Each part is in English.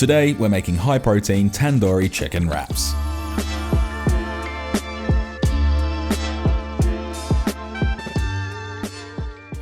Today we're making high protein tandoori chicken wraps.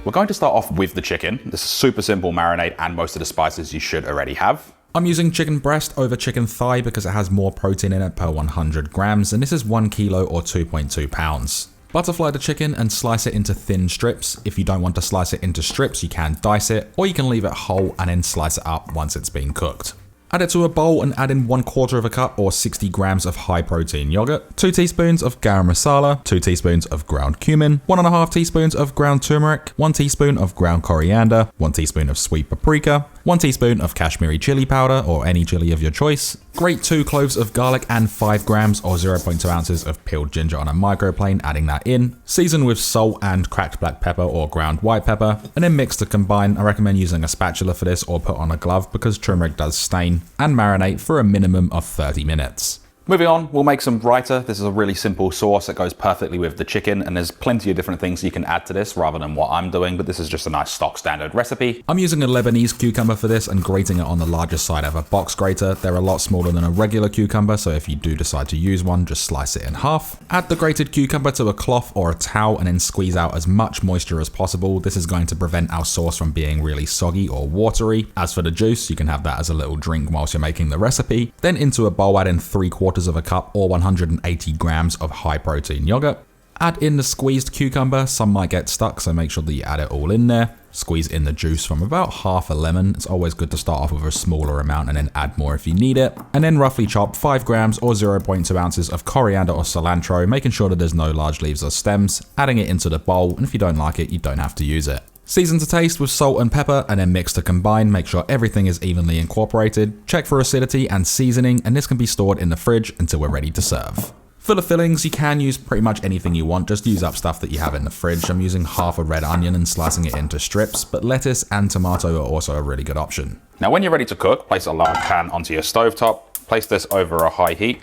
We're going to start off with the chicken. This is super simple marinade and most of the spices you should already have. I'm using chicken breast over chicken thigh because it has more protein in it per 100 grams, and this is 1 kilo or 2.2 pounds. Butterfly the chicken and slice it into thin strips. If you don't want to slice it into strips, you can dice it, or you can leave it whole and then slice it up once it's been cooked. Add it to a bowl and add in 1/4 cup or 60 grams of high protein yogurt, 2 teaspoons of Garam Masala, 2 teaspoons of ground cumin, 1.5 teaspoons of ground turmeric, 1 teaspoon of ground coriander, 1 teaspoon of sweet paprika, 1 teaspoon of Kashmiri chili powder or any chili of your choice, grate 2 cloves of garlic and 5 grams or 0.2 ounces of peeled ginger on a microplane, adding that in, season with salt and cracked black pepper or ground white pepper, and then mix to combine. I recommend using a spatula for this or put on a glove because turmeric does stain, and marinate for a minimum of 30 minutes. Moving on, we'll make some Raita. This is a really simple sauce that goes perfectly with the chicken, and there's plenty of different things you can add to this rather than what I'm doing, but this is just a nice stock standard recipe. I'm using a Lebanese cucumber for this and grating it on the larger side of a box grater. They're a lot smaller than a regular cucumber, so if you do decide to use one, just slice it in half. Add the grated cucumber to a cloth or a towel and then squeeze out as much moisture as possible. This is going to prevent our sauce from being really soggy or watery. As for the juice, you can have that as a little drink whilst you're making the recipe. Then into a bowl, add in 3/4 of a cup or 180 grams of high protein yogurt. Add in the squeezed cucumber. Some might get stuck, so make sure that you add it all in there. Squeeze in the juice from about half a lemon. It's always good to start off with a smaller amount and then add more if you need it. And then roughly chop 5 grams or 0.2 ounces of coriander or cilantro, making sure that there's no large leaves or stems, adding it into the bowl, and if you don't like it, you don't have to use it. Season to taste with salt and pepper and then mix to combine. Make sure everything is evenly incorporated. Check for acidity and seasoning, and this can be stored in the fridge until we're ready to serve. For the fillings, you can use pretty much anything you want. Just use up stuff that you have in the fridge. I'm using half a red onion and slicing it into strips, but lettuce and tomato are also a really good option. Now when you're ready to cook, place a large pan onto your stovetop. Place this over a high heat.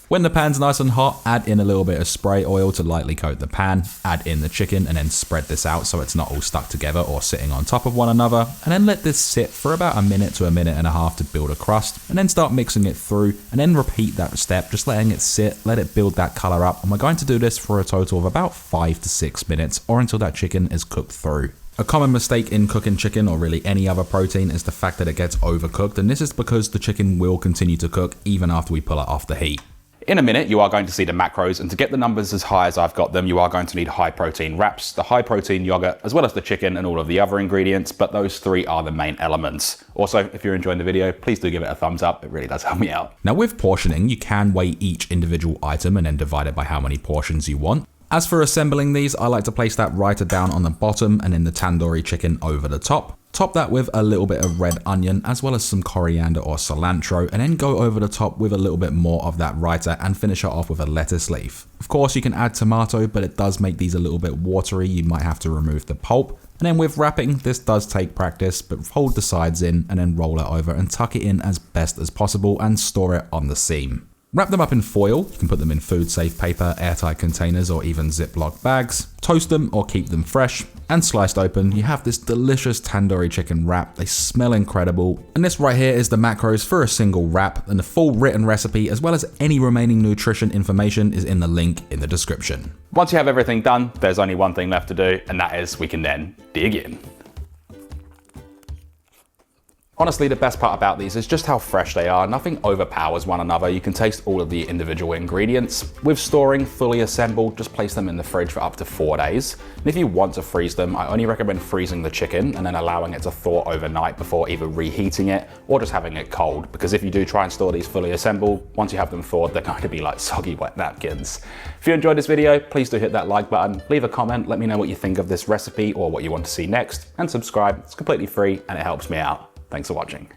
When the pan's nice and hot, add in a little bit of spray oil to lightly coat the pan, add in the chicken and then spread this out so it's not all stuck together or sitting on top of one another, and then let this sit for about a minute to a minute and a half to build a crust, and then start mixing it through, and then repeat that step, just letting it sit, let it build that color up, and we're going to do this for a total of about 5 to 6 minutes or until that chicken is cooked through. A common mistake in cooking chicken or really any other protein is the fact that it gets overcooked, and this is because the chicken will continue to cook even after we pull it off the heat. In a minute, you are going to see the macros, and to get the numbers as high as I've got them, you are going to need high protein wraps, the high protein yogurt, as well as the chicken and all of the other ingredients, but those 3 are the main elements. Also, if you're enjoying the video, please do give it a thumbs up. It really does help me out. Now with portioning, you can weigh each individual item and then divide it by how many portions you want. As for assembling these, I like to place that Raita down on the bottom and then the tandoori chicken over the top. Top that with a little bit of red onion as well as some coriander or cilantro, and then go over the top with a little bit more of that Raita and finish it off with a lettuce leaf. Of course you can add tomato, but it does make these a little bit watery. You might have to remove the pulp. And then with wrapping, this does take practice, but fold the sides in and then roll it over and tuck it in as best as possible and store it on the seam. Wrap them up in foil. You can put them in food safe paper, airtight containers, or even Ziploc bags. Toast them or keep them fresh. And sliced open, you have this delicious tandoori chicken wrap. They smell incredible. And this right here is the macros for a single wrap, and the full written recipe as well as any remaining nutrition information is in the link in the description. Once you have everything done, there's only one thing left to do, and that is we can then dig in. Honestly, the best part about these is just how fresh they are. Nothing overpowers one another. You can taste all of the individual ingredients. With storing fully assembled, just place them in the fridge for up to 4 days. And if you want to freeze them, I only recommend freezing the chicken and then allowing it to thaw overnight before either reheating it or just having it cold. Because if you do try and store these fully assembled, once you have them thawed, they're going to be like soggy wet napkins. If you enjoyed this video, please do hit that like button, leave a comment, let me know what you think of this recipe or what you want to see next, and subscribe. It's completely free and it helps me out. Thanks for watching.